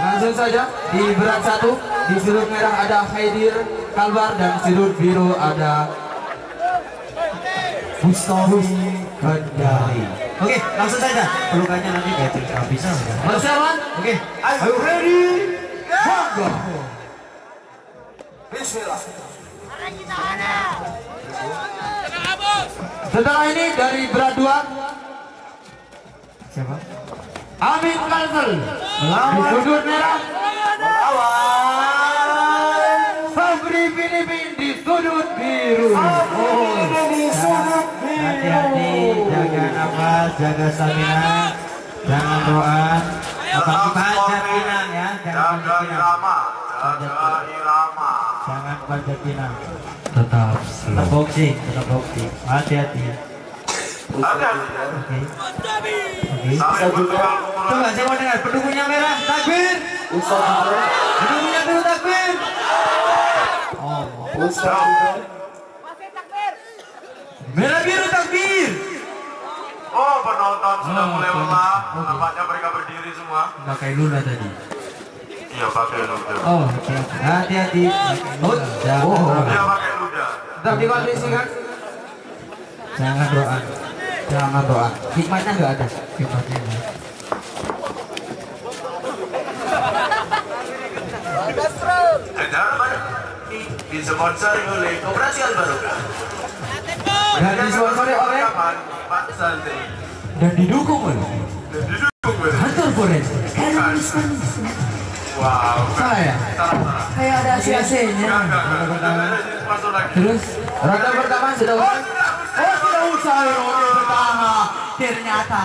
Langsung saja di berat 1, di sudut merah ada Haidir Kalbar dan sudut biru ada Mustafi Kendari. Oke, langsung saja. Pelukannya nanti kayak tidak bisa. Persiapan. Oke, Are you ready? Go. Bismillah. Setelah ini dari berat 2 siapa? Amin Kalsel di sudut merah melawan Fabri Filipin di sudut biru. Hati-hati, jaga nafas, jaga stamina, jangan doa, panjat pinang ya, jangan panjat pinang, jangan panjat pinang, Tetap boxing, hati-hati. Oke. Coba saya mau dengar pendukungnya merah, takbir. Pendukungnya biru, takbir. Oh, merah biru takbir. Oh, penonton sudah mulai lelah. Nampaknya mereka berdiri semua. Pakai lula tadi. Iya, pakai luda. Oh, oke. Hati-hati. Iya, pakai luda. tetap dikondisikan. Jangan doa. Jangan doa. Hikmatnya nggak ada. Hikmatnya enggak. Disponsori oleh Koperasi Al-Barokah Dan disponsori oleh Pak Santri dan didukung oleh kantor forensik. Wow, Saya salah. kayak ada AC-AC-nya. Terus ronde pertama sudah usai. Oh, tidak usai ronde pertama. Ternyata